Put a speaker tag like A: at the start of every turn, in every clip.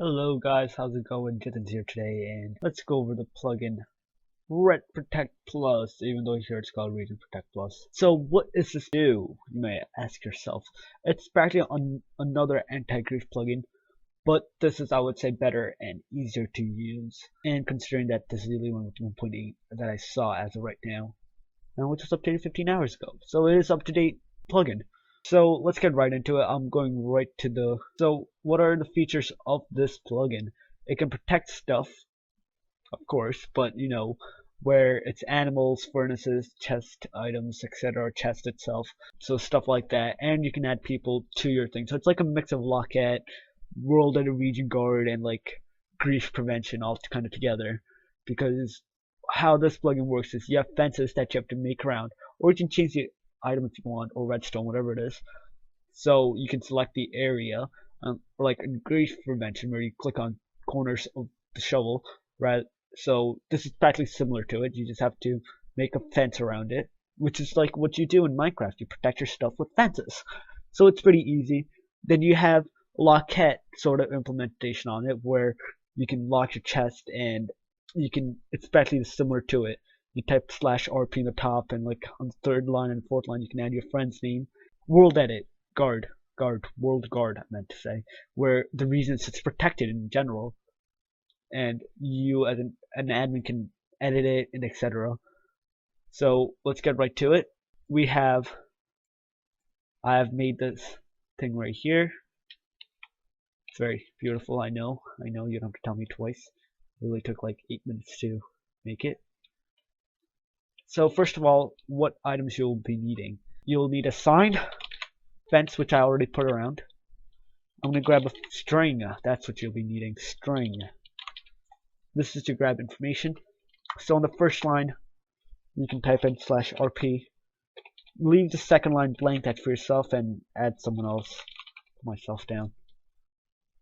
A: Hello guys, how's it going? Jithins here today, and let's go over the plugin RedProtect Plus, even though here it's called RedProtect Plus. So what does this do? You may ask yourself. It's practically another anti-grief plugin, but this is, I would say, better and easier to use. And considering that this is the only one with 1.8 that I saw as of right now, which was updated 15 hours ago. So it is up-to-date plugin. So let's get right into it. I'm going right to so what are the features of this plugin? It can protect stuff, of course, but where it's animals, furnaces, chest items, etc., chest itself, so stuff like that. And you can add people to your thing. So it's like a mix of Lockette, World and Region Guard, and like grief prevention all kind of together. Because how this plugin works is you have fences that you have to make around, or you can change the item if you want, or redstone, whatever it is. So you can select the area, or like in grief prevention, where you click on corners of the shovel, right? So this is practically similar to it. You just have to make a fence around it, which is like what you do in Minecraft. You protect your stuff with fences. So it's pretty easy. Then you have Lockette sort of implementation on it, where you can lock your chest, and it's practically similar to it. You type /RP in the top, and like on the third line and fourth line, you can add your friend's name. World edit, world guard, I meant to say, where the reason it's protected in general, and you as an admin can edit it and etc. So let's get right to it. I have made this thing right here. It's very beautiful. I know. You don't have to tell me twice. It really took like 8 minutes to make it. So first of all, what items you'll be needing. You'll need a sign, fence, which I already put around. I'm going to grab a string. That's what you'll be needing, string. This is to grab information. So on the first line, you can type in /RP. Leave the second line blank, that's for yourself, and add someone else. Put myself down.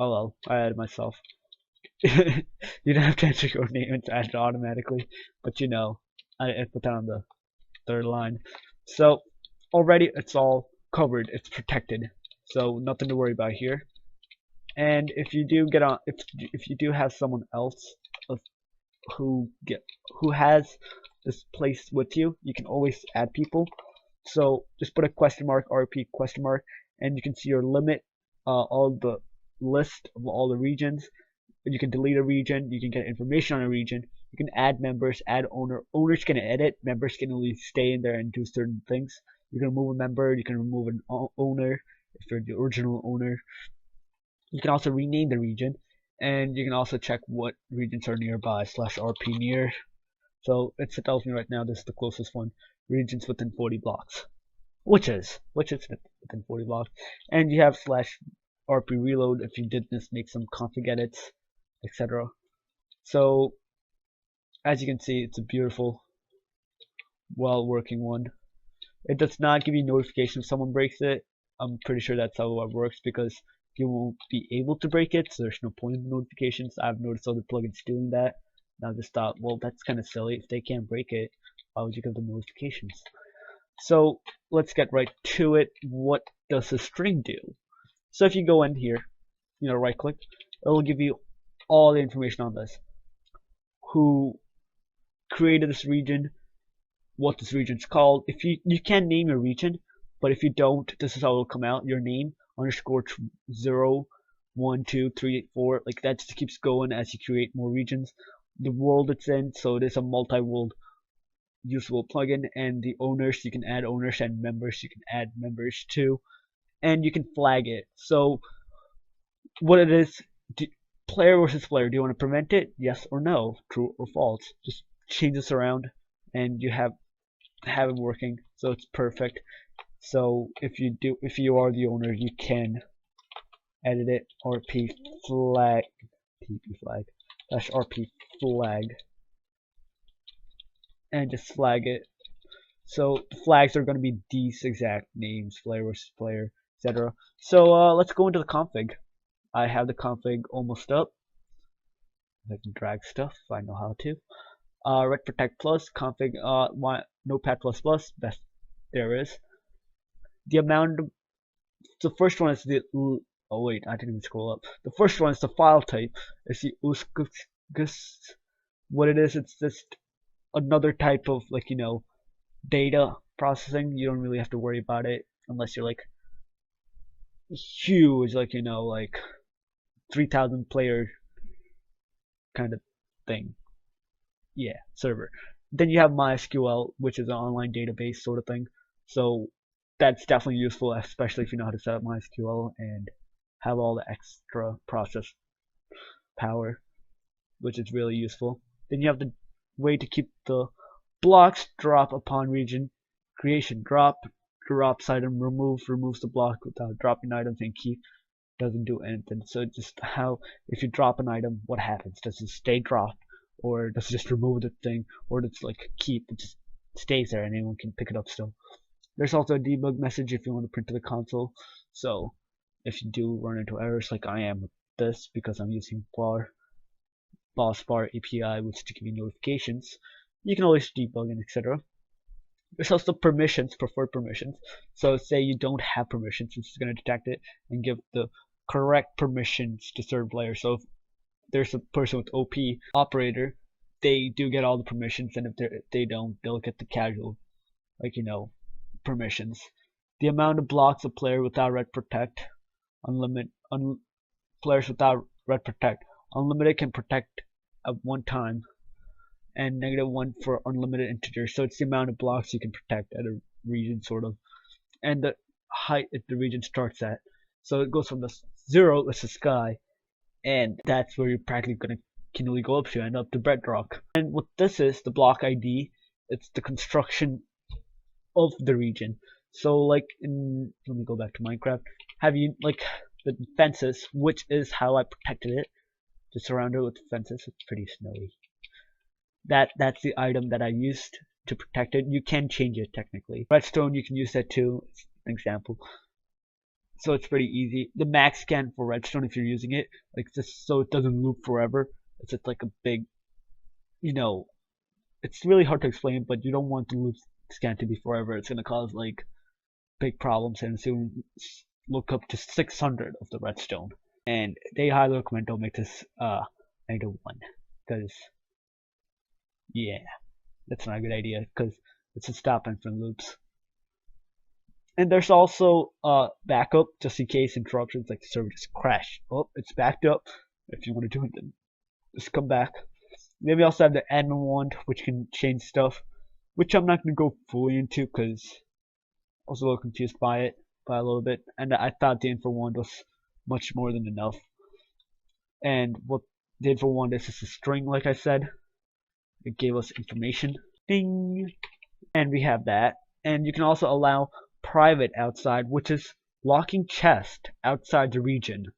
A: Oh well, I added myself. You don't have to enter your name, it's added automatically. But I put that on the third line. So already it's all covered, it's protected, so nothing to worry about here. And if you do get on, if you do have someone else who has this place with you, you can always add people. So just put a question mark, RP question mark, and you can see your limit, all the list of all the regions. You can delete a region, you can get information on a region, you can add members, add owner. Owners can edit, members can only stay in there and do certain things. You can remove a member, you can remove an owner if you're the original owner. You can also rename the region, and you can also check what regions are nearby, /RP near. So it tells me right now this is the closest one, regions within 40 blocks, which is within 40 blocks. And you have /RP reload if you did this, make some config edits, etc. So as you can see, it's a beautiful, well working one. It does not give you notification if someone breaks it. I'm pretty sure that's how it works, because you won't be able to break it, so there's no point in notifications. I've noticed other plugins doing that, and I just thought, well, that's kind of silly. If they can't break it, why would you give them notifications? So let's get right to it. What does the string do? So if you go in here, right click, it'll give you all the information on this. Who created this region, what this region's called. If you can name your region, but if you don't, this is how it'll come out. Your name _0 1 2 3 4, like that just keeps going as you create more regions. The world it's in, so it is a multi-world usable plugin. And the owners, you can add owners, and members, you can add members too. And you can flag it. So what it is, player versus player, do you want to prevent it? Yes or no, true or false. Just change this around and you have it working, so it's perfect. So if you are the owner, you can edit it, RP flag, TP flag, /RP flag, and just flag it. So the flags are going to be these exact names, player versus player, etc. So let's go into the config. I have the config almost up. I can drag stuff if I know how to. RedProtect Plus config, Notepad++, best there is. The amount, the first one is the Oh wait, I didn't even scroll up. The first one is the file type. It's the USGS. What it is, it's just another type of like data processing. You don't really have to worry about it unless you're like huge, like like 3,000 player kind of thing. Yeah, server. Then you have MySQL, which is an online database sort of thing. So that's definitely useful, especially if you know how to set up MySQL and have all the extra process power, which is really useful. Then you have the way to keep the blocks drop upon region creation. Drops item, removes the block without dropping items, and keep doesn't do anything. So it's just how, if you drop an item, what happens? Does it stay dropped? Or does it just remove the thing? Or does it like keep, it just stays there and anyone can pick it up still? There's also a debug message if you want to print to the console. So if you do run into errors like I am with this, because I'm using bossbar API, which to give you notifications, you can always debug and etc. There's also permissions, preferred permissions. So say you don't have permissions, it's going to detect it and give the correct permissions to certain players. So if there's a person with OP operator, they do get all the permissions, and if they don't, they'll get the casual, like permissions. The amount of blocks a player without RedProtect, players without RedProtect, unlimited can protect at one time, and -1 for unlimited integers. So it's the amount of blocks you can protect at a region, sort of, and the height the region starts at. So it goes from the 0, that's the sky, and that's where you're practically gonna continually go up to and up to bedrock. And what this is, the block ID, it's the construction of the region. So like let me go back to Minecraft. Have you like the fences, which is how I protected it, to surround it with fences. It's pretty snowy. That's the item that I used to protect it. You can change it technically. Redstone, you can use that too. It's an example. So it's pretty easy. The max scan for redstone, if you're using it, like just so it doesn't loop forever. It's just like a big, it's really hard to explain, but you don't want the loop scan to be forever. It's gonna cause like big problems, and soon look up to 600 of the redstone. And they highly recommend don't make this -1, because yeah, that's not a good idea, because it's a stop infinite loops. And there's also backup, just in case interruptions, like the server just crash. Oh, it's backed up. If you want to do it, then just come back. Then we also have the admin wand, which can change stuff, which I'm not going to go fully into because I was a little confused by it by a little bit, and I thought the info wand was much more than enough. And what the info wand is a string, like I said. It gave us information. Ding! And we have that. And you can also allow private outside, which is locking chest outside the region.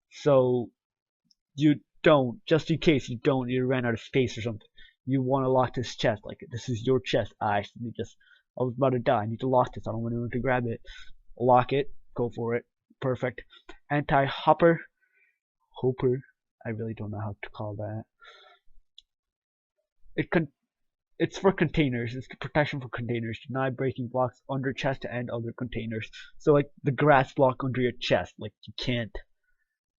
A: So you don't, just in case you ran out of space or something, you want to lock this chest, like this is your chest. I was about to die, I need to lock this, I don't want anyone to grab it. Lock it, go for it, perfect. Anti-hopper, I really don't know how to call that. It's for containers. It's the protection for containers. Deny breaking blocks under chest and other containers. So like the grass block under your chest, like you can't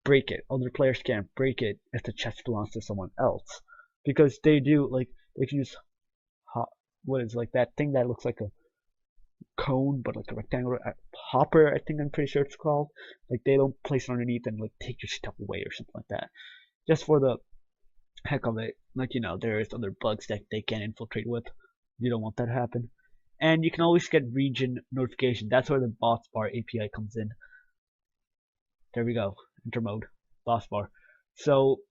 A: break it. Other players can't break it if the chest belongs to someone else, because they do, like they can use what is like that thing that looks like a cone but like a rectangular hopper, I think, I'm pretty sure it's called. Like they don't place it underneath and like take your stuff away or something like that, just for the heck of it. Like there's other bugs that they can infiltrate with. You don't want that to happen. And you can always get region notification. That's where the bossbar API comes in. There we go, enter mode, bossbar. So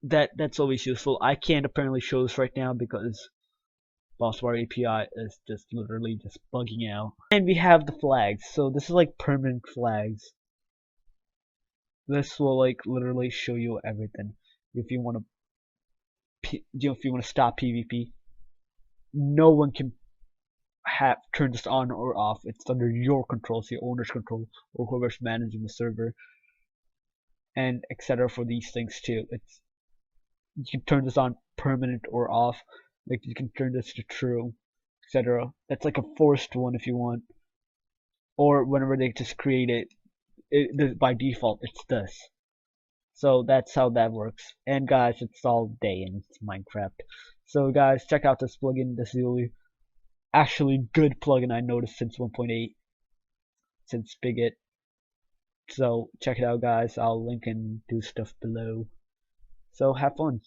A: that's always useful. I can't apparently show this right now because bossbar API is just literally just bugging out. And we have the flags. So this is like permanent flags. This will like literally show you everything. If you want to stop PvP, no one can turn this on or off. It's under your control, so your owner's control, or whoever's managing the server, and etc. for these things too. You can turn this on permanent or off. Like you can turn this to true, etc. That's like a forced one if you want, or whenever they just create it, by default it's this. So that's how that works. And guys, it's all day in Minecraft. So guys, check out this plugin. This is the only actually good plugin I noticed since 1.8, since Spigot. So check it out, guys. I'll link and do stuff below. So have fun.